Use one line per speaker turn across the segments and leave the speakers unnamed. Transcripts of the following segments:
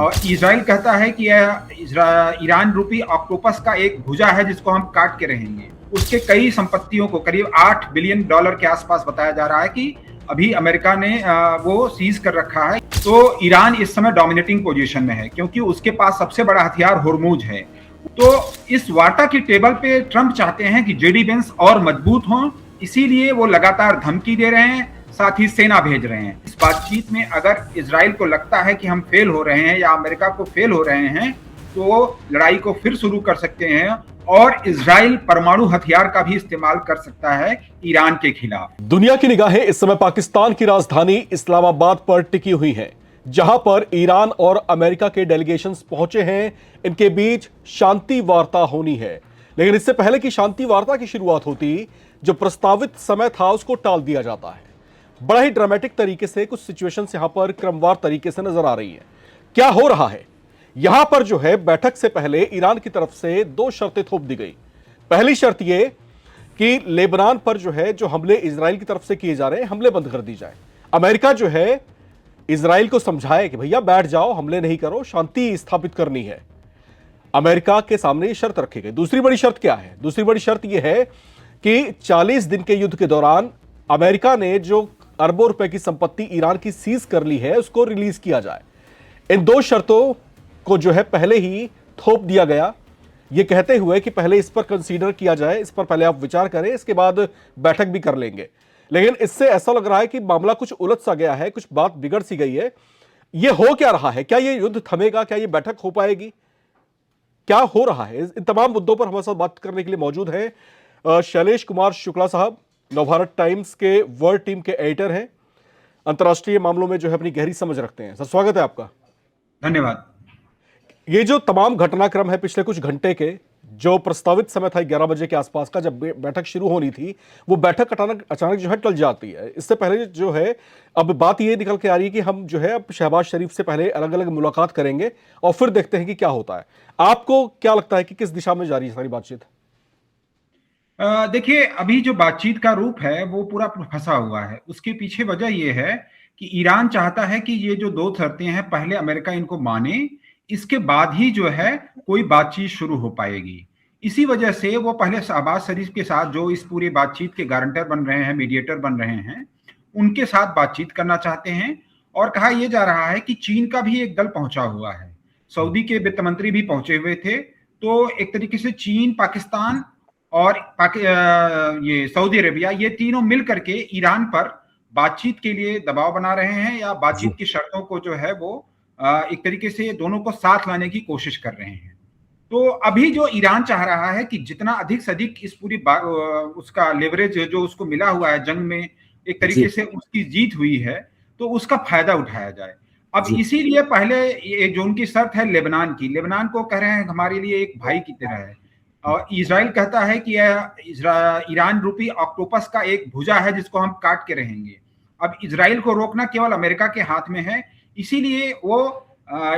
और इजराइल कहता है कि यह ईरान रूपी ऑक्टोपस का एक भुजा है जिसको हम काट के रहेंगे। उसके कई संपत्तियों को करीब $8 बिलियन के आसपास बताया जा रहा है कि अभी अमेरिका ने वो सीज कर रखा है। तो ईरान इस समय डोमिनेटिंग पोजीशन में है क्योंकि उसके पास सबसे बड़ा हथियार होर्मुज है। तो इस वार्ता की टेबल पे ट्रंप चाहते हैं कि जेडी वेंस और मजबूत हों, इसीलिए वो लगातार धमकी दे रहे हैं, साथ ही सेना भेज रहे हैं। इस बातचीत में अगर इजराइल को लगता है कि हम फेल हो रहे हैं या अमेरिका को फेल हो रहे हैं, तो लड़ाई को फिर शुरू कर सकते हैं और इजराइल परमाणु हथियार का भी इस्तेमाल कर सकता है ईरान के खिलाफ।
दुनिया की निगाहें इस समय पाकिस्तान की राजधानी इस्लामाबाद पर टिकी हुई हैं, जहां पर ईरान और अमेरिका के डेलीगेशंस पहुंचे हैं। इनके बीच शांति वार्ता होनी है, लेकिन इससे पहले कि शांति वार्ता की शुरुआत होती, जो प्रस्तावित समय था उसको टाल दिया जाता है। बड़ा ही ड्रामेटिक तरीके से कुछ सिचुएशंस यहां पर क्रमवार तरीके से नजर आ रही है। क्या हो रहा है यहां पर? जो है, बैठक से पहले ईरान की तरफ से दो शर्तें थोप दी गई। पहली शर्त यह कि लेबनान पर जो है, जो हमले इजराइल की तरफ से किए जा रहे हैं, हमले बंद कर दी जाए। अमेरिका जो है इजराइल को समझाए कि भैया बैठ जाओ, हमले नहीं करो, शांति स्थापित करनी है। अमेरिका के सामने ये शर्त रखी गई। दूसरी बड़ी शर्त क्या है? दूसरी बड़ी शर्त यह है कि 40 दिन के युद्ध के दौरान अमेरिका ने जो अरबों रुपए की संपत्ति ईरान की सीज कर ली है, उसको रिलीज किया जाए। इन दो शर्तों को जो है पहले ही थोप दिया गया, यह कहते हुए कि पहले इस पर कंसीडर किया जाए, इस पर पहले आप विचार करें, इसके बाद बैठक भी कर लेंगे। लेकिन इससे ऐसा लग रहा है कि मामला कुछ उलझ सा गया है, कुछ बात बिगड़ सी गई है। यह हो क्या रहा है? क्या यह युद्ध थमेगा? क्या यह बैठक हो पाएगी? क्या हो रहा है? इन तमाम मुद्दों पर हमारे साथ बात करने के लिए मौजूद हैं शैलेश कुमार शुक्ला साहब, नवभारत टाइम्स के वर्ल्ड टीम के एडिटर हैं, अंतर्राष्ट्रीय मामलों में जो है अपनी गहरी समझ रखते हैं। सर, स्वागत है आपका।
धन्यवाद।
ये जो तमाम घटनाक्रम है पिछले कुछ घंटे के, जो प्रस्तावित समय था 11 बजे के आसपास का, जब बैठक शुरू होनी थी, वो बैठक अचानक जो है टल जाती है। इससे पहले जो है अब बात ये निकल के आ रही है कि हम जो है अब शहबाज शरीफ से पहले अलग अलग मुलाकात करेंगे और फिर देखते हैं कि क्या होता है। आपको क्या लगता है कि किस दिशा में जा रही है सारी बातचीत?
देखिए, अभी जो बातचीत का रूप है वो पूरा फंसा हुआ है। उसके पीछे वजह ये है कि ईरान चाहता है कि ये जो दो शर्तें हैं, पहले अमेरिका इनको माने, इसके बाद ही जो है कोई बातचीत शुरू हो पाएगी। इसी वजह से वो पहले शहबाज शरीफ के साथ, जो इस पूरी बातचीत के गारंटर बन रहे हैं, मीडिएटर बन रहे हैं, उनके साथ बातचीत करना चाहते हैं। और कहा यह जा रहा है कि चीन का भी एक दल पहुंचा हुआ है, सऊदी के वित्त मंत्री भी पहुंचे हुए थे। तो एक तरीके से चीन, पाकिस्तान और ये सऊदी अरेबिया, ये तीनों मिल करके ईरान पर बातचीत के लिए दबाव बना रहे हैं, या बातचीत की शर्तों को जो है वो एक तरीके से दोनों को साथ लाने की कोशिश कर रहे हैं। तो अभी जो ईरान चाह रहा है कि जितना अधिक से अधिक इस पूरी उसका लेवरेज जो उसको मिला हुआ है जंग में, एक तरीके से उसकी जीत हुई है, तो उसका फायदा उठाया जाए। अब इसीलिए पहले ये जो उनकी शर्त है लेबनान की, लेबनान को कह रहे हैं हमारे लिए एक भाई की तरह है। और इजराइल कहता है कि यह ईरान रूपी ऑक्टोपस का एक भुजा है जिसको हम काट के रहेंगे। अब इजराइल को रोकना केवल अमेरिका के हाथ में है, इसीलिए वो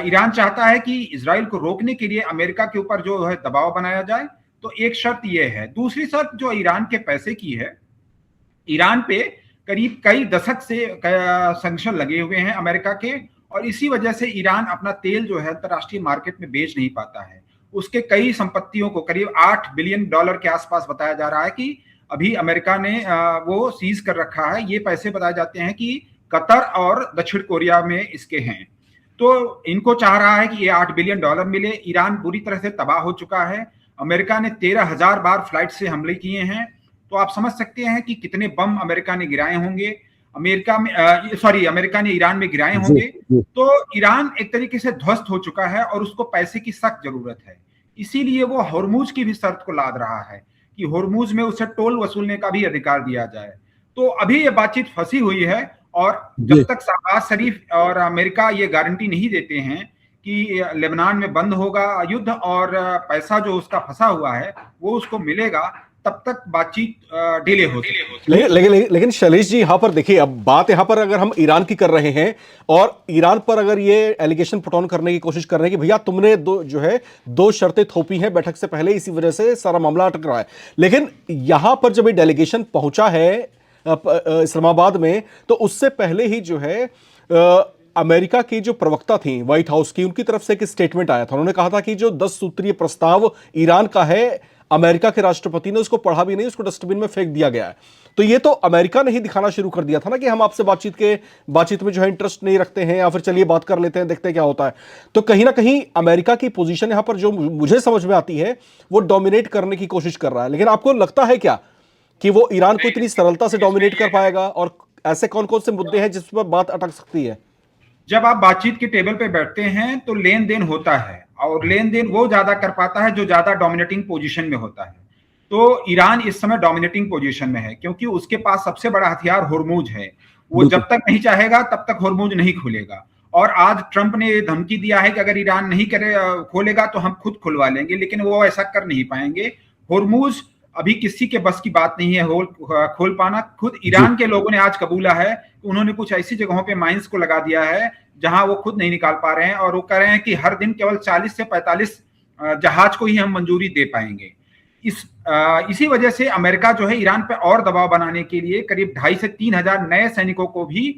ईरान चाहता है कि इजराइल को रोकने के लिए अमेरिका के ऊपर जो है दबाव बनाया जाए। तो एक शर्त यह है। दूसरी शर्त जो ईरान के पैसे की है, ईरान पे करीब कई दशक से सैंक्शन लगे हुए हैं अमेरिका के, और इसी वजह से ईरान अपना तेल जो है अंतर्राष्ट्रीय मार्केट में बेच नहीं पाता है। उसके कई संपत्तियों को करीब $8 बिलियन के आसपास बताया जा रहा है कि अभी अमेरिका ने वो सीज कर रखा है। ये पैसे बताए जाते हैं कि कतर और दक्षिण कोरिया में इसके हैं। तो इनको चाह रहा है कि ये $8 बिलियन मिले। ईरान बुरी तरह से तबाह हो चुका है। अमेरिका ने 13,000 बार फ्लाइट से हमले किए हैं। तो आप समझ सकते हैं कि कितने बम अमेरिका ने गिराए होंगे। अमेरिका ने ईरान में गिराए होंगे। तो ईरान एक तरीके से ध्वस्त हो चुका है और उसको पैसे की सख्त जरूरत है। इसीलिए वो होर्मुज की भी शर्त को लाद रहा है कि होर्मुज में उसे टोल वसूलने का भी अधिकार दिया जाए। तो अभी ये बातचीत फंसी हुई है, और जब तक शहबाज शरीफ और अमेरिका ये गारंटी नहीं देते हैं कि लेबनान में बंद होगा युद्ध और पैसा जो उसका फंसा हुआ है वो उसको मिलेगा, तब तक बातचीत डिले होती है।
लेकिन शैलेश जी, यहां पर देखिए, अब बात यहां पर अगर हम ईरान की कर रहे हैं और ईरान पर अगर ये एलिगेशन पुट ऑन करने की कोशिश कर रहे हैं कि भैया तुमने दो शर्तें थोपी हैं बैठक से पहले, इसी वजह से सारा मामला अटक रहा है। लेकिन यहां पर जब ये डेलीगेशन पहुंचा है इस्लामाबाद में, तो उससे पहले ही जो है अमेरिका की जो प्रवक्ता थी व्हाइट हाउस की, उनकी तरफ से एक स्टेटमेंट आया था। उन्होंने कहा था कि जो 10 सूत्रीय प्रस्ताव ईरान का है, अमेरिका के राष्ट्रपति ने उसको पढ़ा भी नहीं, उसको डस्टबिन में फेंक दिया गया है। तो ये तो अमेरिका ने ही दिखाना शुरू कर दिया था ना कि हम आपसे बातचीत में जो है इंटरेस्ट नहीं रखते हैं, या फिर चलिए बात कर लेते हैं, देखते हैं क्या होता है। तो कहीं ना कहीं अमेरिका की पोजीशन यहां पर जो मुझे समझ में आती है, वो डोमिनेट करने की कोशिश कर रहा है। लेकिन आपको लगता है क्या कि वो ईरान को इतनी सरलता से डोमिनेट कर पाएगा? और ऐसे कौन कौन से मुद्दे हैं जिस पर बात अटक सकती है?
जब आप बातचीत के टेबल पे बैठते हैं तो लेन देन होता है, और लेन देन वो ज्यादा कर पाता है जो ज्यादा डोमिनेटिंग पोजीशन में होता है। तो ईरान इस समय डोमिनेटिंग पोजीशन में है, क्योंकि उसके पास सबसे बड़ा हथियार होर्मुज है। वो जब तक नहीं चाहेगा तब तक होर्मुज नहीं खुलेगा। और आज ट्रंप ने धमकी दिया है कि अगर ईरान नहीं करे खोलेगा तो हम खुद खुलवा लेंगे, लेकिन वो ऐसा कर नहीं पाएंगे। होर्मुज अभी किसी के बस की बात नहीं है खोल पाना। खुद ईरान के लोगों ने आज कबूला है, उन्होंने कुछ ऐसी जगहों पे माइंस को लगा दिया है जहां वो खुद नहीं निकाल पा रहे हैं, और वो कह रहे हैं कि हर दिन केवल 40 से 45 जहाज को ही हम मंजूरी दे पाएंगे। इसी वजह से अमेरिका जो है ईरान पे और दबाव बनाने के लिए करीब 2,500 से 3,000 नए सैनिकों को भी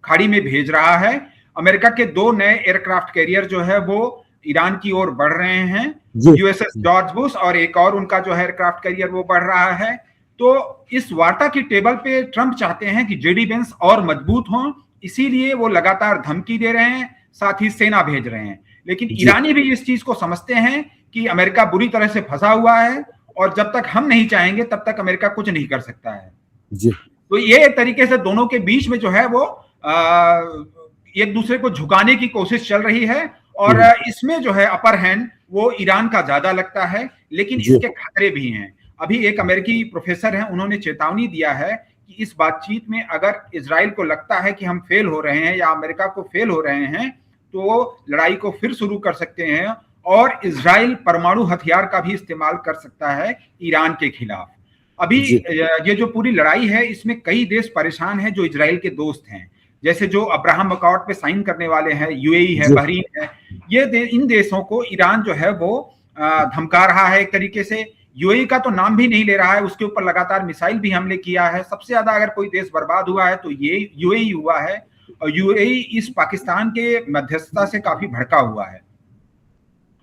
खाड़ी में भेज रहा है। अमेरिका के 2 नए एयरक्राफ्ट कैरियर जो है वो ईरान की ओर बढ़ रहे हैं, यूएसएस जॉर्ज बुश, और एक और उनका जो है एयरक्राफ्ट कैरियर वो बढ़ रहा है। तो इस वार्ता की टेबल पे ट्रंप चाहते हैं कि जेडी वेंस और मजबूत हों, इसीलिए वो लगातार धमकी दे रहे हैं, साथ ही सेना भेज रहे हैं। लेकिन ईरानी भी इस चीज को समझते हैं कि अमेरिका बुरी तरह से फंसा हुआ है, और जब तक हम नहीं चाहेंगे तब तक अमेरिका कुछ नहीं कर सकता है जी। तो ये एक तरीके से दोनों के बीच में जो है वो एक दूसरे को झुकाने की कोशिश चल रही है, और इसमें जो है अपर हैंड वो ईरान का ज्यादा लगता है। लेकिन इसके खतरे भी हैं। अभी एक अमेरिकी प्रोफेसर हैं, उन्होंने चेतावनी दिया है कि इस बातचीत में अगर इजराइल को लगता है कि हम फेल हो रहे हैं या अमेरिका को फेल हो रहे हैं, तो लड़ाई को फिर शुरू कर सकते हैं, और इजराइल परमाणु हथियार का भी इस्तेमाल कर सकता है ईरान के खिलाफ। अभी ये जो पूरी लड़ाई है इसमें कई देश परेशान हैं जो इजराइल के दोस्त हैं, जैसे जो अब्राहम अकॉर्ड पे साइन करने वाले हैं, यूएई है, बहरीन है। इन देशों को ईरान जो है वो धमका रहा है एक तरीके से। यूएई का तो नाम भी नहीं ले रहा है, उसके ऊपर लगातार मिसाइल भी हमले किया है। सबसे ज्यादा अगर कोई देश बर्बाद हुआ है तो ये यूएई हुआ है, और यूएई इस पाकिस्तान के मध्यस्थता से काफी भड़का हुआ है,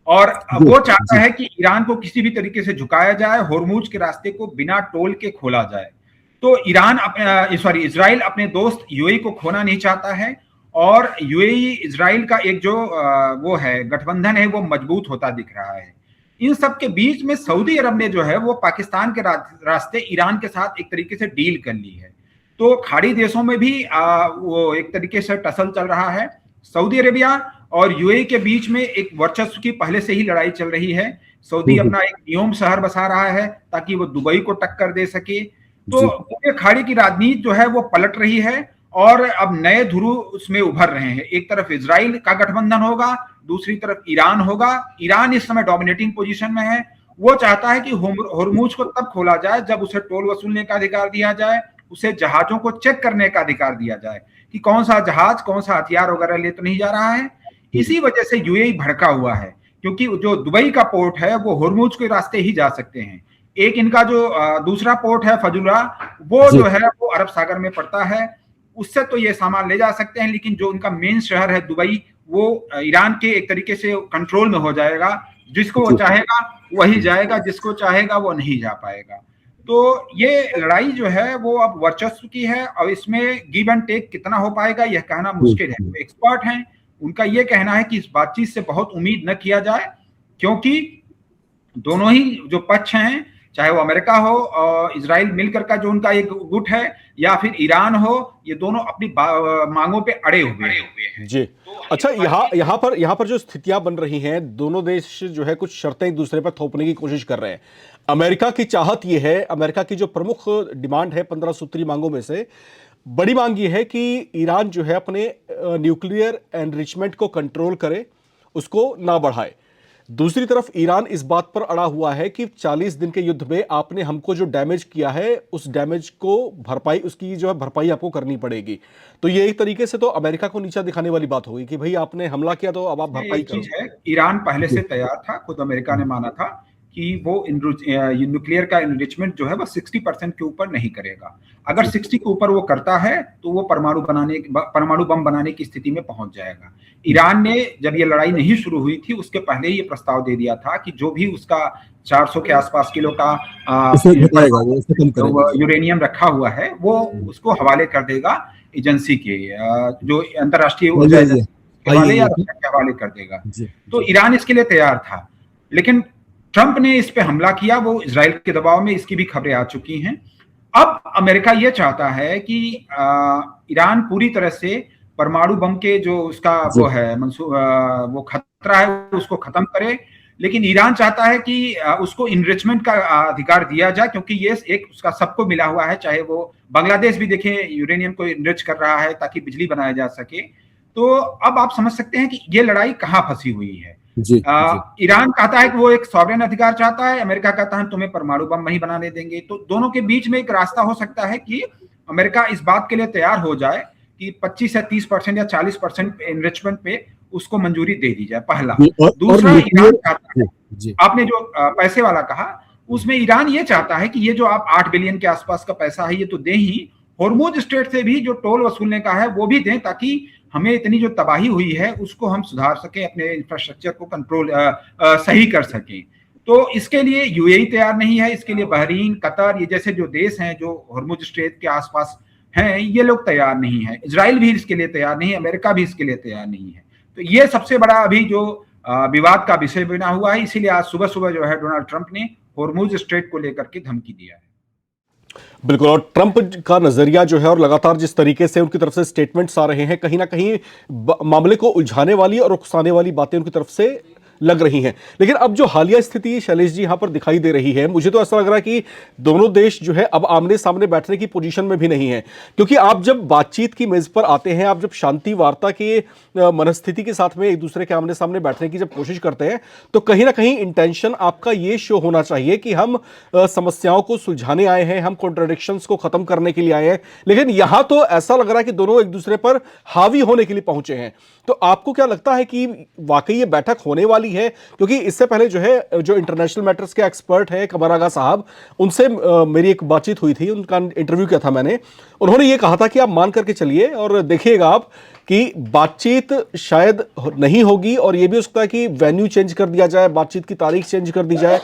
और वो चाहता है कि ईरान को किसी भी तरीके से झुकाया जाए, होर्मुज के रास्ते को बिना टोल के खोला जाए। तो इजराइल अपने दोस्त यूएई को खोना नहीं चाहता है, और यूएई इजराइल का एक जो वो है गठबंधन है वो मजबूत होता दिख रहा है। इन सब के बीच में सऊदी अरब ने जो है वो पाकिस्तान के रास्ते ईरान के साथ एक तरीके से डील कर ली है। तो खाड़ी देशों में भी वो एक तरीके से टसल चल रहा है। सऊदी अरेबिया और यूएई के बीच में एक वर्चस्व की पहले से ही लड़ाई चल रही है। सऊदी अपना एक नियोम शहर बसा रहा है ताकि वो दुबई को टक्कर दे सके। तो पूरे खाड़ी की राजनीति जो है वो पलट रही है, और अब नए ध्रुव उसमें उभर रहे हैं। एक तरफ इजराइल का गठबंधन होगा, दूसरी तरफ ईरान होगा। ईरान इस समय डोमिनेटिंग पोजीशन में है। वो चाहता है कि होर्मुज को तब खोला जाए जब उसे टोल वसूलने का अधिकार दिया जाए, उसे जहाजों को चेक करने का अधिकार दिया जाए कि कौन सा जहाज कौन सा हथियार वगैरह ले तो नहीं जा रहा है। इसी वजह से यूएई भड़का हुआ है, क्योंकि जो दुबई का पोर्ट है वो होर्मुज के रास्ते ही जा सकते हैं। एक इनका जो दूसरा पोर्ट है फजुरा, वो जो है वो अरब सागर में पड़ता है, उससे तो ये सामान ले जा सकते हैं। लेकिन जो उनका मेन शहर है दुबई, वो ईरान के एक तरीके से कंट्रोल में हो जाएगा। जिसको वो चाहेगा वही जाएगा, जिसको चाहेगा वो नहीं जा पाएगा। तो ये लड़ाई जो है वो अब वर्चस्व की है, और इसमें गिव एंड टेक कितना हो पाएगा यह कहना मुश्किल है। तो एक्सपर्ट हैं, उनका ये कहना है कि इस बातचीत से बहुत उम्मीद न किया जाए, क्योंकि दोनों ही जो पक्ष हैं, चाहे वो अमेरिका हो और इजराइल मिलकर का जो उनका एक गुट है, या फिर ईरान हो, ये दोनों अपनी मांगों पे अड़े हुए हैं
जी। अच्छा, यहाँ पर जो स्थितियां बन रही हैं, दोनों देश जो है कुछ शर्तें एक दूसरे पर थोपने की कोशिश कर रहे हैं। अमेरिका की चाहत ये है, अमेरिका की जो प्रमुख डिमांड है 15 सूत्री मांगों में से बड़ी मांग ये है कि ईरान जो है अपने न्यूक्लियर एनरिचमेंट को कंट्रोल करे, उसको ना बढ़ाए। दूसरी तरफ ईरान इस बात पर अड़ा हुआ है कि 40 दिन के युद्ध में आपने हमको जो डैमेज किया है, उस डैमेज को भरपाई, उसकी जो है भरपाई आपको करनी पड़ेगी। तो ये एक तरीके से तो अमेरिका को नीचा दिखाने वाली बात होगी कि भाई आपने हमला किया तो अब आप भरपाई करो।
ईरान पहले से तैयार था, खुद अमेरिका ने माना था कि वो न्यूक्लियर का इनरिचमेंट जो है वो 60% के ऊपर नहीं करेगा। अगर 60 के ऊपर वो करता है तो वो परमाणु बम बनाने की स्थिति में पहुंच जाएगा। ईरान ने जब ये लड़ाई नहीं शुरू हुई थी उसके पहले ही ये प्रस्ताव दे दिया था कि जो भी उसका 400 के आसपास किलो का यूरेनियम रखा हुआ है वो उसको हवाले कर देगा एजेंसी के, जो अंतरराष्ट्रीय ऊर्जा एजेंसी के हवाले या रक्षा के हवाले कर देगा। तो ईरान इसके लिए तैयार था, लेकिन ट्रंप ने इस पे हमला किया, वो इजराइल के दबाव में, इसकी भी खबरें आ चुकी हैं। अब अमेरिका ये चाहता है कि ईरान पूरी तरह से परमाणु बम के जो उसका वो है वो खतरा है उसको खत्म करे, लेकिन ईरान चाहता है कि उसको इनरिचमेंट का अधिकार दिया जाए, क्योंकि ये एक उसका सबको मिला हुआ है। चाहे वो बांग्लादेश भी देखें यूरेनियम को इनरिच कर रहा है ताकि बिजली बनाया जा सके। तो अब आप समझ सकते हैं कि ये लड़ाई कहां फंसी हुई है। ईरान कहता है कि वो एक सॉवरेन अधिकार चाहता है, अमेरिका कहता है तुम्हें परमाणु बम नहीं बनाने देंगे। तो दोनों के बीच में एक रास्ता हो सकता है कि अमेरिका इस बात के लिए तैयार हो जाए कि 25 या 30% या 40% एनरिचमेंट पे उसको मंजूरी दे दी जाए, पहला। दूसरा, ईरान चाहता है, आपने जो पैसे वाला कहा, उसमें ईरान ये चाहता है कि ये जो आप 8 बिलियन के आसपास का पैसा है ये तो दें ही, होर्मुज स्ट्रेट से भी जो टोल वसूलने का है वो भी दें, ताकि हमें इतनी जो तबाही हुई है उसको हम सुधार सकें, अपने इंफ्रास्ट्रक्चर को कंट्रोल सही कर सकें। तो इसके लिए यूएई तैयार नहीं है, इसके लिए बहरीन, कतर, ये जैसे जो देश हैं जो होर्मुज स्ट्रेट के आसपास हैं, ये लोग तैयार नहीं है। इजराइल भी इसके लिए तैयार नहीं है, अमेरिका भी इसके लिए तैयार नहीं है। तो ये सबसे बड़ा अभी जो विवाद का विषय बना हुआ है। इसीलिए आज सुबह सुबह जो है डोनाल्ड ट्रंप ने होर्मुज स्ट्रेट को लेकर के धमकी दिया है।
बिल्कुल, और ट्रंप का नजरिया जो है और लगातार जिस तरीके से उनकी तरफ से स्टेटमेंट्स आ रहे हैं, कहीं ना कहीं मामले को उलझाने वाली और उकसाने वाली बातें उनकी तरफ से लग रही हैं। लेकिन अब जो हालिया स्थिति शैलेश जी यहां पर दिखाई दे रही है, मुझे तो ऐसा लग रहा है कि दोनों देश जो है अब आमने सामने बैठने की पोजीशन में भी नहीं है। क्योंकि आप जब बातचीत की मेज पर आते हैं, आप जब शांति वार्ता के मनस्थिति के साथ में एक दूसरे के आमने सामने बैठने की जब कोशिश करते हैं, तो कहीं ना कहीं इंटेंशन आपका ये शो होना चाहिए कि हम समस्याओं को सुलझाने आए हैं, हम कॉन्ट्रडिक्शंस को खत्म करने के लिए आए हैं। लेकिन यहां तो ऐसा लग रहा है कि दोनों एक दूसरे पर हावी होने के लिए पहुंचे हैं। तो आपको क्या लगता है कि वाकई ये बैठक होने वाली है? क्योंकि इससे पहले जो है, जो इंटरनेशनल मैटर्स के एक्सपर्ट हैं कमर आगा साहब, उनसे मेरी एक बातचीत हुई थी, उनका इंटरव्यू किया था मैंने। उन्होंने ये कहा था कि आप मान करके चलिए और देखिएगा आप कि बातचीत शायद नहीं होगी, और ये भी हो सकता है कि वेन्यू चेंज कर दिया जाए, बातचीत की तारीख चेंज कर दी जाए।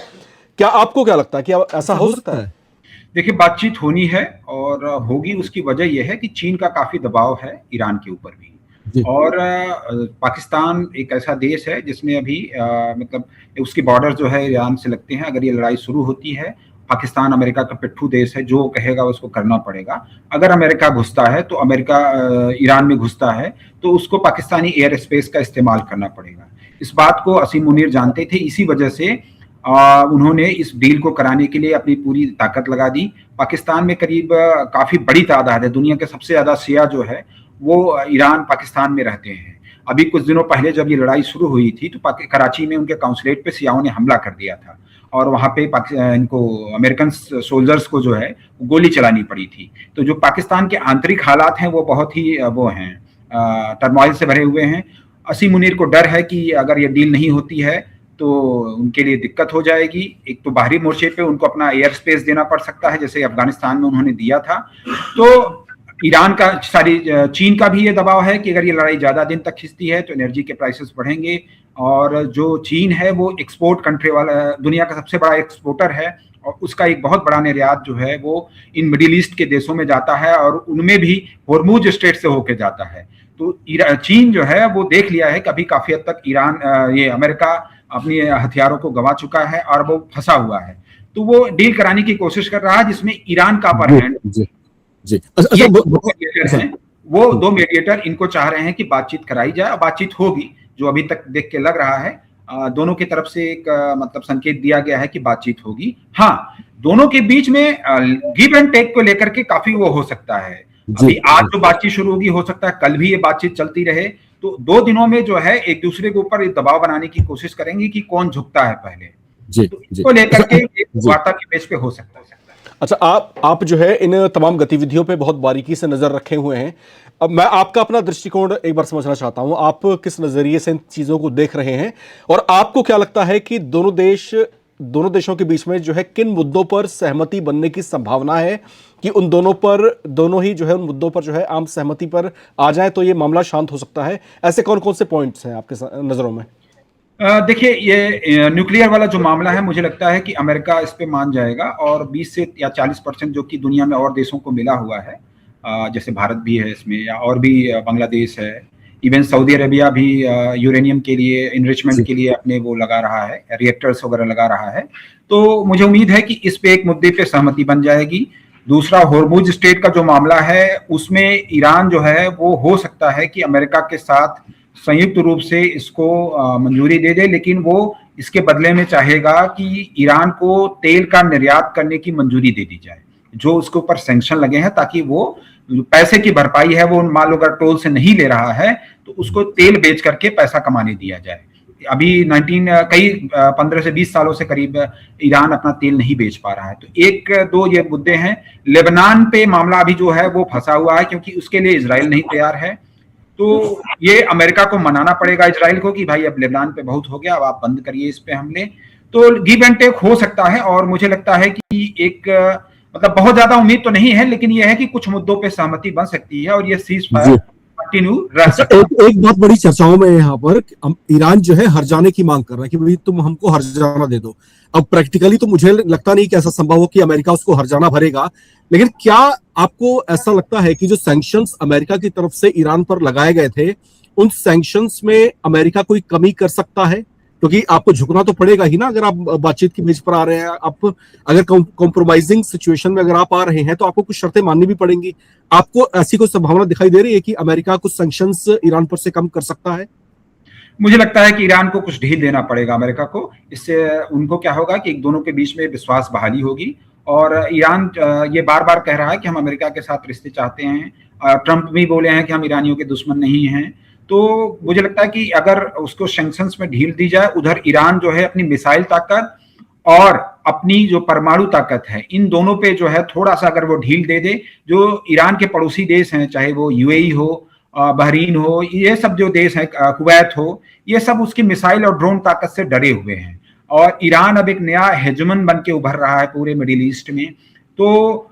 क्या आपको क्या लगता है कि ऐसा हो सकता है?
देखिए, बातचीत होनी है और होगी। उसकी वजह यह है कि चीन का काफी दबाव है ईरान के ऊपर भी, और पाकिस्तान एक ऐसा देश है जिसमें अभी मतलब उसके बॉर्डर जो है ईरान से लगते हैं। अगर ये लड़ाई शुरू होती है, पाकिस्तान अमेरिका का पिट्ठू देश है, जो कहेगा उसको करना पड़ेगा। अगर अमेरिका घुसता है तो ईरान में घुसता है तो उसको पाकिस्तानी एयर स्पेस का इस्तेमाल करना पड़ेगा। इस बात को असीम मुनीर जानते थे, इसी वजह से उन्होंने इस डील को कराने के लिए अपनी पूरी ताकत लगा दी। पाकिस्तान में करीब काफी बड़ी तादाद है, दुनिया के सबसे ज्यादा शिया जो है वो ईरान पाकिस्तान में रहते हैं। अभी कुछ दिनों पहले जब ये लड़ाई शुरू हुई थी तो कराची में उनके काउंसलेट पे शियाओं ने हमला कर दिया था, और वहां पे इनको अमेरिकन सोल्जर्स को जो है गोली चलानी पड़ी थी। तो जो पाकिस्तान के आंतरिक हालात हैं वो बहुत ही वो हैं, टर्मोइल से भरे हुए हैं। असीम मुनीर को डर है कि अगर ये डील नहीं होती है तो उनके लिए दिक्कत हो जाएगी। एक तो बाहरी मोर्चे पे उनको अपना एयर स्पेस देना पड़ सकता है, जैसे अफगानिस्तान में उन्होंने दिया था। तो ईरान का चीन का भी ये दबाव है कि अगर ये लड़ाई ज्यादा दिन तक खिंचती है तो एनर्जी के प्राइसेस बढ़ेंगे, और जो चीन है वो एक्सपोर्ट कंट्री वाला, दुनिया का सबसे बड़ा एक्सपोर्टर है, और उसका एक बहुत बड़ा निर्यात जो है वो इन मिडिल ईस्ट के देशों में जाता है, और उनमें भी होर्मुज स्ट्रेट से होके जाता है। तो चीन जो है वो देख लिया है कि अभी काफी हद तक ये अमेरिका अपने हथियारों को गंवा चुका है और वो फंसा हुआ है। तो वो डील कराने की कोशिश कर रहा है जिसमें ईरान का अपर हैंड
जी।
ये वो दो मीडिएटर इनको चाह रहे हैं कि बातचीत कराई जाए, और बातचीत होगी, जो अभी तक देख के लग रहा है। दोनों की तरफ से एक मतलब संकेत दिया गया है कि बातचीत होगी। हाँ, दोनों के बीच में गिव एंड टेक को लेकर के काफी वो हो सकता है। अभी आज जो बातचीत शुरू होगी, हो सकता है कल भी ये बातचीत चलती रहे। तो 2 दिनों में जो है एक दूसरे के ऊपर दबाव बनाने की कोशिश करेंगे कि कौन झुकता है पहले। तो इसको लेकर के वार्ता के बेस पे हो सकता है।
अच्छा, आप जो है इन तमाम गतिविधियों पे बहुत बारीकी से नजर रखे हुए हैं। अब मैं आपका अपना दृष्टिकोण एक बार समझना चाहता हूं, आप किस नजरिए से इन चीजों को देख रहे हैं, और आपको क्या लगता है कि दोनों देश दोनों देशों के बीच में जो है किन मुद्दों पर सहमति बनने की संभावना है कि उन दोनों ही जो है उन मुद्दों पर जो है आम सहमति पर आ जाए तो ये मामला शांत हो सकता है? ऐसे कौन कौन से पॉइंट्स हैं आपके नजरों में?
देखिए, ये न्यूक्लियर वाला जो मामला है, मुझे लगता है कि अमेरिका इस पे मान जाएगा और 20 से या 40% जो कि दुनिया में और देशों को मिला हुआ है, जैसे भारत भी है इसमें, या और भी बांग्लादेश है, इवन सऊदी अरेबिया भी यूरेनियम के लिए इनरिचमेंट के लिए अपने वो लगा रहा है, रिएक्टर्स वगैरह लगा रहा है। तो मुझे उम्मीद है कि इस पे एक मुद्दे पे सहमति बन जाएगी। दूसरा, होर्मुज स्ट्रेट का जो मामला है, उसमें ईरान जो है वो हो सकता है कि अमेरिका के साथ संयुक्त रूप से इसको मंजूरी दे दे, लेकिन वो इसके बदले में चाहेगा कि ईरान को तेल का निर्यात करने की मंजूरी दे दी जाए, जो उसके ऊपर सैंक्शन लगे हैं, ताकि वो पैसे की भरपाई है वो मान लो अगर टोल से नहीं ले रहा है तो उसको तेल बेच करके पैसा कमाने दिया जाए। अभी 15 से 20 सालों से करीब ईरान अपना तेल नहीं बेच पा रहा है। तो एक दो ये मुद्दे हैं। लेबनान पे मामला अभी जो है वो फंसा हुआ है, क्योंकि उसके लिए इजराइल नहीं तैयार है। तो ये अमेरिका को मनाना पड़ेगा इजराइल को कि भाई अब लेबनान पे बहुत हो गया, अब आप बंद करिए इस पे हमले। तो गिव एंड टेक हो सकता है, और मुझे लगता है कि एक मतलब बहुत ज्यादा उम्मीद तो नहीं है, लेकिन यह है कि कुछ मुद्दों पे सहमति बन सकती है और ये सीज फायर कंटिन्यू रह सकता है।
एक बात बड़ी चर्चाओं में यहाँ पर ईरान जो है हर जाने की मांग कर रहा है कि भाई तुम हमको हर जाना दे दो। अब प्रैक्टिकली तो मुझे लगता नहीं कि ऐसा संभव हो कि अमेरिका उसको हर जाना भरेगा, लेकिन क्या आपको ऐसा लगता है कि जो सैंक्शंस अमेरिका की तरफ से ईरान पर लगाए गए थे, उन सैंक्शंस में अमेरिका कोई कमी कर सकता है? क्योंकि आपको झुकना तो पड़ेगा ही ना, अगर आप बातचीत की मेज पर आ रहे हैं, आप अगर कॉम्प्रोमाइजिंग सिचुएशन में अगर आप आ रहे हैं तो आपको कुछ शर्तें माननी भी पड़ेंगी। आपको ऐसी कोई संभावना दिखाई दे रही है कि अमेरिका कुछ सैंक्शंस ईरान पर से कम कर सकता है?
मुझे लगता है कि ईरान को कुछ ढील देना पड़ेगा अमेरिका को। इससे उनको क्या होगा कि एक दोनों के बीच में विश्वास बहाली होगी। और ईरान ये बार बार कह रहा है कि हम अमेरिका के साथ रिश्ते चाहते हैं। ट्रंप भी बोले हैं कि हम ईरानियों के दुश्मन नहीं हैं। तो मुझे लगता है कि अगर उसको सैंक्शंस में ढील दी जाए, उधर ईरान जो है अपनी मिसाइल ताकत और अपनी जो परमाणु ताकत है, इन दोनों पे जो है थोड़ा सा अगर वो ढील दे दे, जो ईरान के पड़ोसी देश हैं, चाहे वो यूएई हो, बहरीन हो, ये सब जो देश हैं, कुवैत हो, ये सब उसकी मिसाइल और ड्रोन ताकत से डरे हुए हैं। और ईरान अब एक नया हेजमन बन के उभर रहा है पूरे मिडिल ईस्ट में। तो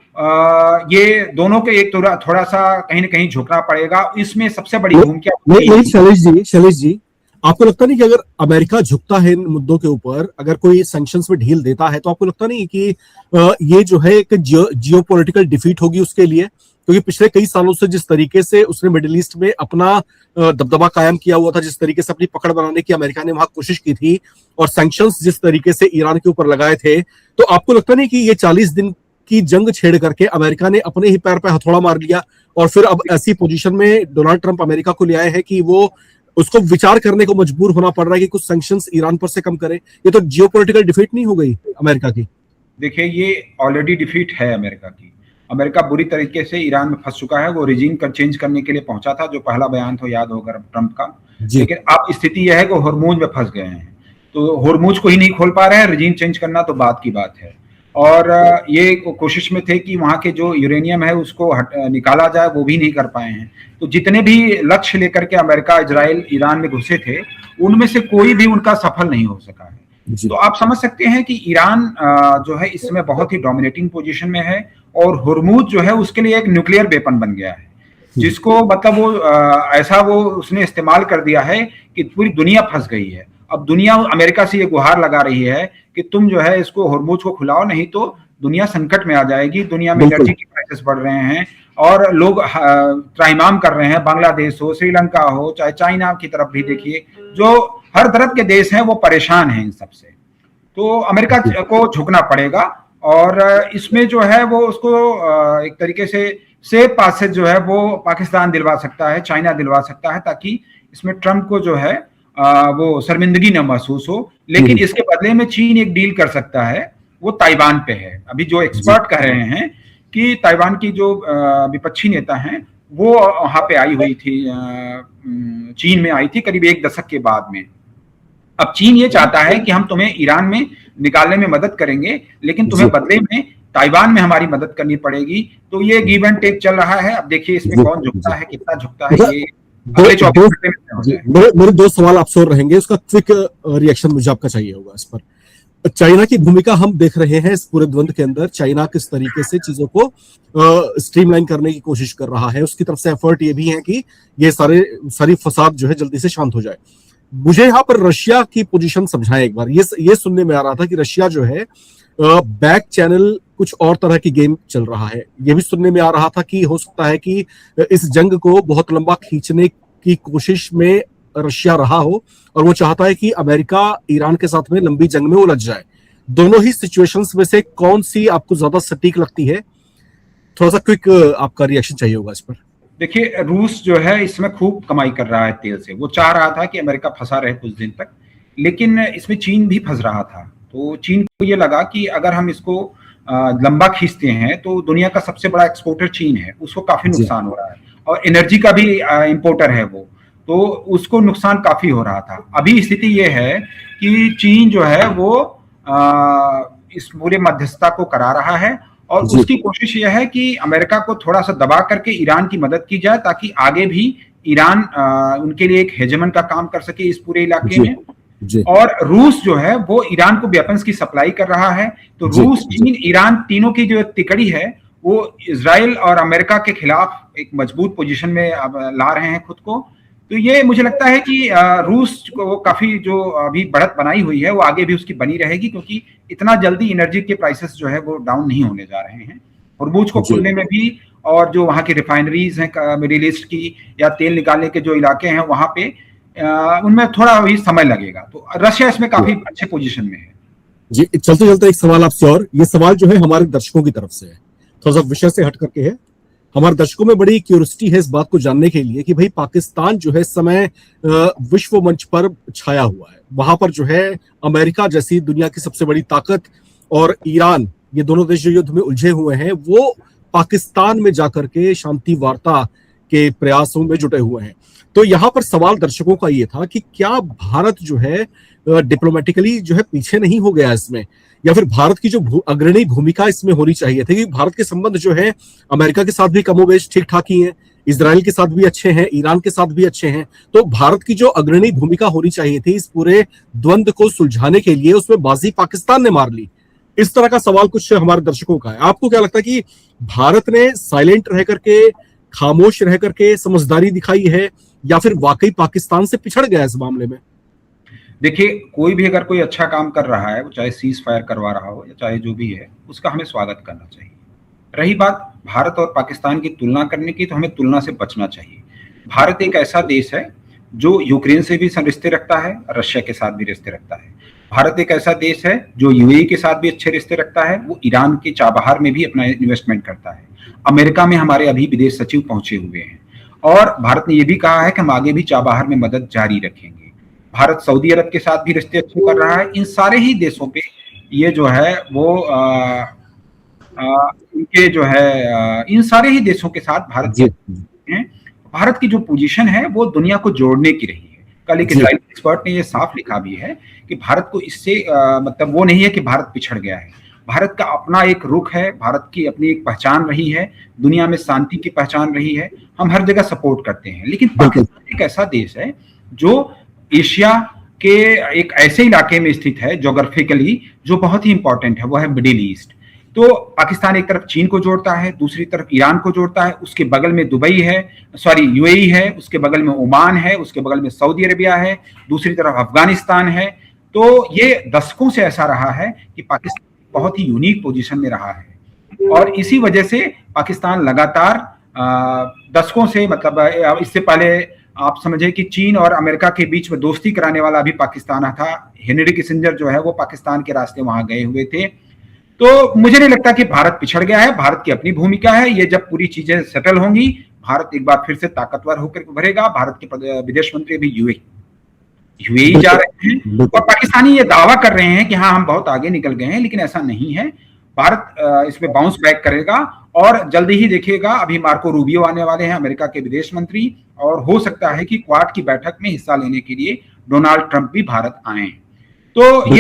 ये दोनों के एक थोड़ा सा कहीं ना कहीं झुकना पड़ेगा। इसमें सबसे बड़ी भूमिका
शैलेश जी, आपको लगता नहीं कि अगर अमेरिका झुकता है इन मुद्दों के ऊपर, अगर कोई सैंक्शंस में ढील देता है, तो आपको लगता नहीं कि ये जो है एक जियोपॉलिटिकल डिफीट होगी उसके लिए? क्योंकि पिछले कई सालों से जिस तरीके से उसने मिडिल ईस्ट में अपना दबदबा कायम किया हुआ था, जिस तरीके से अपनी पकड़ बनाने की अमेरिका ने वहां कोशिश की थी, और सैंक्शंस जिस तरीके से ईरान के ऊपर लगाए थे, तो आपको लगता नहीं कि ये 40 दिन की जंग छेड़ करके अमेरिका ने अपने ही पैर पे हथौड़ा मार लिया, और फिर अब ऐसी पोजीशन में डोनाल्ड ट्रंप अमेरिका को ले आए हैं कि वो उसको विचार करने को मजबूर होना पड़ रहा है कि कुछ सैंक्शंस ईरान पर से कम करे? ये तो जियोपॉलिटिकल डिफीट नहीं हो गई अमेरिका की?
देखिए, ये ऑलरेडी डिफीट है अमेरिका की। अमेरिका बुरी तरीके से ईरान में फंस चुका है। वो रिजीम का चेंज करने के लिए पहुंचा था, जो पहला बयान था याद होगा ट्रंप का। लेकिन अब स्थिति यह है कि होर्मुज में फंस गए हैं, तो होर्मुज को ही नहीं खोल पा रहे हैं। रिजीम चेंज करना तो बात की बात है। और ये कोशिश में थे कि वहां के जो यूरेनियम है उसको निकाला जाए, वो भी नहीं कर पाए हैं। तो जितने भी लक्ष्य लेकर के अमेरिका, इजराइल, ईरान में घुसे थे, उनमें से कोई भी उनका सफल नहीं हो सका है। तो आप समझ सकते हैं कि ईरान जो है इस समय बहुत ही डोमिनेटिंग पोजीशन में है, और हुर्मुज जो है उसके लिए एक न्यूक्लियर वेपन बन गया है, जिसको मतलब वो ऐसा वो उसने इस्तेमाल कर दिया है कि पूरी दुनिया फंस गई है। अब दुनिया अमेरिका से ये गुहार लगा रही है कि तुम जो है इसको हुर्मुज को खुलाओ, नहीं तो दुनिया संकट में आ जाएगी। दुनिया में एनर्जी की प्राइसेस बढ़ रहे हैं और लोग त्राहिमाम कर रहे हैं। बांग्लादेश हो, श्रीलंका हो, चाहे चाइना की तरफ भी देखिए, जो हर तरफ के देश हैं वो परेशान हैं इन सबसे। तो अमेरिका को झुकना पड़ेगा, और इसमें जो है वो उसको एक तरीके से सेफ पासेज जो है वो पाकिस्तान दिलवा सकता है, चाइना दिलवा सकता है, ताकि इसमें ट्रंप को जो है वो शर्मिंदगी न महसूस हो। लेकिन इसके बदले में चीन एक डील कर सकता है, वो ताइवान पे है। अभी जो एक्सपर्ट कह रहे हैं कि ताइवान की जो विपक्षी नेता हैं वो वहां पे आई हुई थी, चीन में आई थी करीब 1 दशक के बाद में। अब चीन ये चाहता है कि हम तुम्हें ईरान में निकालने में मदद करेंगे, लेकिन तुम्हें बदले में ताइवान में हमारी मदद करनी पड़ेगी। तो ये गिव एंड टेक चल रहा है। अब देखिए इसमें कौन झुकता है, कितना झुकता है, ये अगले 24 घंटे में हो जाएगा।
मेरे 2 सवाल आपसे और रहेंगे, उसका क्विक रिएक्शन मुझे आपका चाहिए होगा इस पर। चाइना की भूमिका हम देख रहे हैं इस पूरे द्वंद के अंदर। चाइना किस तरीके से चीजों को स्ट्रीमलाइन करने की कोशिश कर रहा है, उसकी तरफ से एफर्ट ये भी है कि ये सारी फसाद जो है जल्दी से शांत हो जाए। मुझे यहाँ पर रशिया की पोजीशन समझाएं एक बार। ये सुनने में आ रहा था कि रशिया जो है बैक चैनल कुछ और तरह की गेम चल रहा है। ये भी सुनने में आ रहा था कि हो सकता है कि इस जंग को बहुत लंबा खींचने की कोशिश में रशिया रहा हो और वो चाहता है कि अमेरिका ईरान के साथ में लंबी जंग में उलझ जाए। दोनों ही सिचुएशंस में से कौन सी आपको ज्यादा सटीक लगती है? थोड़ा सा क्विक आपका रिएक्शन चाहिए होगा इस पर।
देखिए, रूस जो है इसमें खूब कमाई कर रहा है तेल से। वो चाह रहा था कि अमेरिका फंसा रहे कुछ दिन तक, लेकिन इसमें चीन भी फंस रहा था। तो चीन को ये लगा कि अगर हम इसको लंबा खींचते हैं तो दुनिया का सबसे बड़ा एक्सपोर्टर चीन है, उसको काफी नुकसान हो रहा है, और एनर्जी का भी इंपोर्टर है वो, तो उसको नुकसान काफी हो रहा था। अभी स्थिति ये है कि चीन जो है वो इस पूरे मध्यस्थता को करा रहा है, और उसकी कोशिश यह है कि अमेरिका को थोड़ा सा दबा करके ईरान की मदद की जाए, ताकि आगे भी ईरान उनके लिए एक हेजेमन का काम कर सके इस पूरे इलाके में। और रूस जो है वो ईरान को वेपन्स की सप्लाई कर रहा है। तो रूस, चीन, ईरान तीनों की जो तिकड़ी है वो इजराइल और अमेरिका के खिलाफ एक मजबूत पोजीशन में ला रहे हैं खुद को। तो ये मुझे लगता है कि रूस को काफी जो अभी बढ़त बनाई हुई है वो आगे भी उसकी बनी रहेगी, क्योंकि इतना जल्दी एनर्जी के प्राइसेस जो है वो डाउन नहीं होने जा रहे हैं। हुर्मुज को खुलने में भी, और जो वहाँ की रिफाइनरीज हैं मिडिल ईस्ट की या तेल निकालने के जो इलाके हैं वहाँ पे, उनमें थोड़ा अभी समय लगेगा। तो रशिया इसमें काफी अच्छे पोजीशन में है।
जी, चलते चलते एक सवाल आपसे, और ये सवाल जो है हमारे दर्शकों की तरफ से है, थोड़ा सा विषय से हट करके है। हमारे दर्शकों में बड़ी क्यूरियोसिटी है इस बात को जानने के लिए कि भाई पाकिस्तान जो है इस समय विश्व मंच पर छाया हुआ है। वहां पर जो है अमेरिका जैसी दुनिया की सबसे बड़ी ताकत और ईरान, ये दोनों देश जो युद्ध में उलझे हुए हैं, वो पाकिस्तान में जाकर के शांति वार्ता के प्रयासों में जुटे हुए हैं। तो यहाँ पर सवाल दर्शकों का ये था कि क्या भारत जो है डिप्लोमेटिकली जो है पीछे नहीं हो गया इसमें, या फिर भारत की जो अग्रणी भूमिका इसमें होनी चाहिए थी। क्योंकि भारत के संबंध जो है अमेरिका के साथ भी कमोबेश ठीक ठाक ही हैं, इजराइल के साथ भी अच्छे हैं, ईरान के साथ भी अच्छे हैं। तो भारत की जो अग्रणी भूमिका होनी चाहिए थी इस पूरे द्वंद को सुलझाने के लिए, उसमें बाजी पाकिस्तान ने मार ली। इस तरह का सवाल कुछ हमारे दर्शकों का है। आपको क्या लगता है कि भारत ने साइलेंट रह करके, खामोश रह करके समझदारी दिखाई है, या फिर वाकई पाकिस्तान से पिछड़ गया इस मामले में?
देखिए, कोई भी अगर कोई अच्छा काम कर रहा है, वो चाहे सीज फायर करवा रहा हो या चाहे जो भी है, उसका हमें स्वागत करना चाहिए। रही बात भारत और पाकिस्तान की तुलना करने की, तो हमें तुलना से बचना चाहिए। भारत एक ऐसा देश है जो यूक्रेन से भी रिश्ते रखता है, रशिया के साथ भी रिश्ते रखता है। भारत एक ऐसा देश है जो यूएई के साथ भी अच्छे रिश्ते रखता है, वो ईरान के चाबहार में भी अपना इन्वेस्टमेंट करता है। अमेरिका में हमारे अभी विदेश सचिव पहुंचे हुए हैं, और भारत ने यह भी कहा है कि हम आगे भी चाबहार में मदद जारी रखेंगे। भारत सऊदी अरब के साथ भी रिश्ते अच्छे कर रहा है। इन सारे ही देशों पे ये जो है वो इनके जो है इन सारे ही देशों के साथ भारत के हैं। भारत की जो पोजीशन है वो दुनिया को जोड़ने की रही है। कल एक इजरायली एक्सपर्ट ने ये साफ लिखा भी है कि भारत को इससे मतलब वो नहीं है कि भारत पिछड़ गया है। भारत का अपना एक रुख है, भारत की अपनी एक पहचान रही है, दुनिया में शांति की पहचान रही है। हम हर जगह सपोर्ट करते हैं। लेकिन पाकिस्तान एक ऐसा देश है जो एशिया के एक ऐसे इलाके में स्थित है ज्योग्राफिकली, जो बहुत ही इंपॉर्टेंट है, वो है मिडिल ईस्ट। तो पाकिस्तान एक तरफ चीन को जोड़ता है, दूसरी तरफ ईरान को जोड़ता है, उसके बगल में दुबई है, यूएई है, उसके बगल में ओमान है, उसके बगल में सऊदी अरेबिया है, दूसरी तरफ अफगानिस्तान है। तो ये दशकों से ऐसा रहा है कि पाकिस्तान बहुत ही यूनिक पोजीशन में रहा है, और इसी वजह से पाकिस्तान लगातार दशकों से, मतलब इससे पहले आप समझे कि चीन और अमेरिका के बीच में दोस्ती कराने वाला भी पाकिस्तान था। हेनरी किसिंजर जो है वो पाकिस्तान के रास्ते वहां गए हुए थे। तो मुझे नहीं लगता कि भारत पिछड़ गया है। भारत की अपनी भूमिका है। ये जब पूरी चीजें सेटल होंगी, भारत एक बार फिर से ताकतवर होकर उभरेगा। भारत के विदेश मंत्री भी यूएई जा रहे हैं, और पाकिस्तानी ये दावा कर रहे हैं कि हाँ हम बहुत आगे निकल गए हैं, लेकिन ऐसा नहीं है। भारत इसमें बाउंस बैक करेगा, और जल्दी ही देखिएगा, अभी मार्को रूबियो आने वाले हैं, अमेरिका के विदेश मंत्री, और हो सकता है कि क्वाड की बैठक में हिस्सा लेने के लिए डोनाल्ड ट्रंप भी भारत आए। तो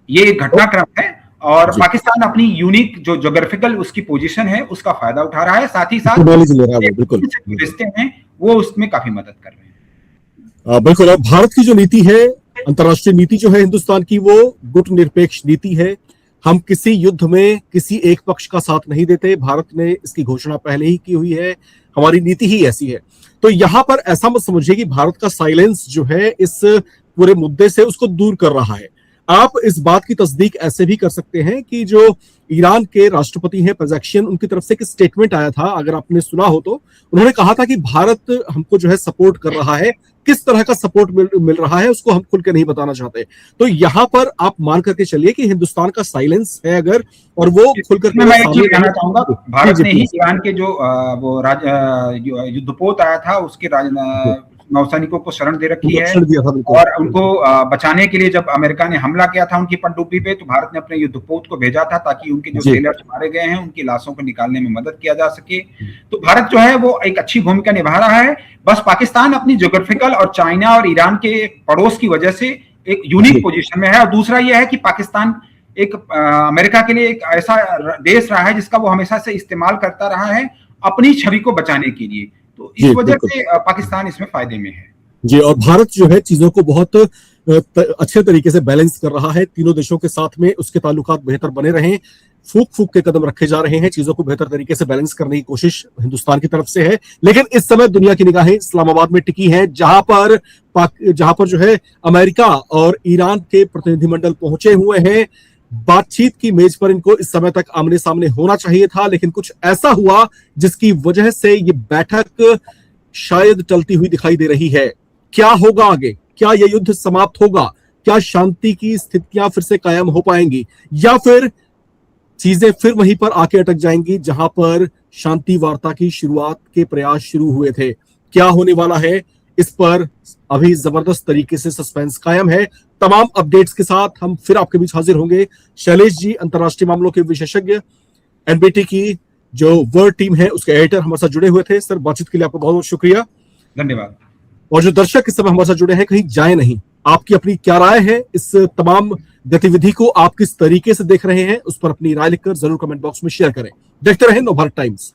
ये घटनाक्रम है, और पाकिस्तान अपनी यूनिक जो ज्योग्राफिकल उसकी पोजीशन है उसका फायदा उठा रहा है, साथ ही साथ रिश्ते हैं वो उसमें काफी मदद कर रहे हैं।
बिल्कुल। अब भारत की जो नीति है अंतर्राष्ट्रीय नीति जो है हिंदुस्तान की वो गुटनिरपेक्ष नीति है। हम किसी युद्ध में किसी एक पक्ष का साथ नहीं देते। भारत ने इसकी घोषणा पहले ही की हुई है, हमारी नीति ही ऐसी है। तो यहां पर ऐसा मत समझिए कि भारत का साइलेंस जो है इस पूरे मुद्दे से उसको दूर कर रहा है। आप इस बात की तस्दीक ऐसे भी कर सकते हैं कि जो ईरान के राष्ट्रपति हैं पेज़ेश्कियान, उनकी तरफ से एक स्टेटमेंट आया था, अगर आपने सुना हो तो। उन्होंने कहा था कि भारत हमको जो है सपोर्ट कर रहा है, किस तरह का सपोर्ट मिल रहा है उसको हम खुल के नहीं बताना चाहते। तो यहां पर आप मान करके चलिए कि हिंदुस्तान का साइलेंस है अगर, और वो खुल करके
मैं एक चीज कहना चाहूंगा, भारत ने ही
प्लीज।
ईरान के जो वो युद्धपोत आया था उसके नौसैनिकों को शरण दे रखी है,
रक्षण दिया था बिल्कुल।
और उनको बचाने के लिए जब अमेरिका ने हमला किया था उनकी पनडुब्बी पे, तो भारत ने अपने युद्धपोत को भेजा था ताकि उनके जो
जी।
सेलर्स मारे गए हैं उनकी लाशों को निकालने में मदद किया जा सके। तो भारत जो है वो एक अच्छी भूमिका निभा रहा है। बस पाकिस्तान अपनी ज्योग्राफिकल और चाइना और ईरान के पड़ोस की वजह से एक यूनिक पोजीशन में है। और दूसरा यह है कि पाकिस्तान एक अमेरिका के लिए एक ऐसा देश रहा है जिसका वो हमेशा से इस्तेमाल करता रहा है अपनी छवि को बचाने के लिए। तो इस वजह से पाकिस्तान इसमें फायदे में है
जी। और भारत जो है चीजों को बहुत अच्छे तरीके से बैलेंस कर रहा है। तीनों देशों के साथ में उसके ताल्लुकात बेहतर बने रहें, फूक फूक के कदम रखे जा रहे हैं, चीजों को बेहतर तरीके से बैलेंस करने की कोशिश हिंदुस्तान की तरफ से है। लेकिन इस समय दुनिया की निगाहें इस्लामाबाद में टिकी हैं, जहां पर जो है अमेरिका और ईरान के प्रतिनिधिमंडल पहुंचे हुए हैं। बातचीत की मेज पर इनको इस समय तक आमने सामने होना चाहिए था, लेकिन कुछ ऐसा हुआ जिसकी वजह से ये बैठक शायद टलती हुई दिखाई दे रही है। क्या होगा आगे? क्या यह युद्ध समाप्त होगा? क्या शांति की स्थितियां फिर से कायम हो पाएंगी, या फिर चीजें फिर वहीं पर आके अटक जाएंगी जहां पर शांति वार्ता की शुरुआत के प्रयास शुरू हुए थे? क्या होने वाला है, इस पर अभी जबरदस्त तरीके से सस्पेंस कायम है। तमाम अपडेट्स के साथ हम फिर आपके बीच हाजिर होंगे। शैलेश जी, अंतरराष्ट्रीय मामलों के विशेषज्ञ, एनबीटी की जो वर्ल्ड टीम है उसके एडिटर, हमारे साथ जुड़े हुए थे। सर, बातचीत के लिए आपका बहुत बहुत शुक्रिया।
धन्यवाद।
और जो दर्शक इस समय हमारे साथ जुड़े हैं, कहीं जाए नहीं, आपकी अपनी क्या राय है, इस तमाम गतिविधि को आप किस तरीके से देख रहे हैं, उस पर अपनी राय लिखकर जरूर कमेंट बॉक्स में शेयर करें। देखते रहें नवभारत टाइम्स।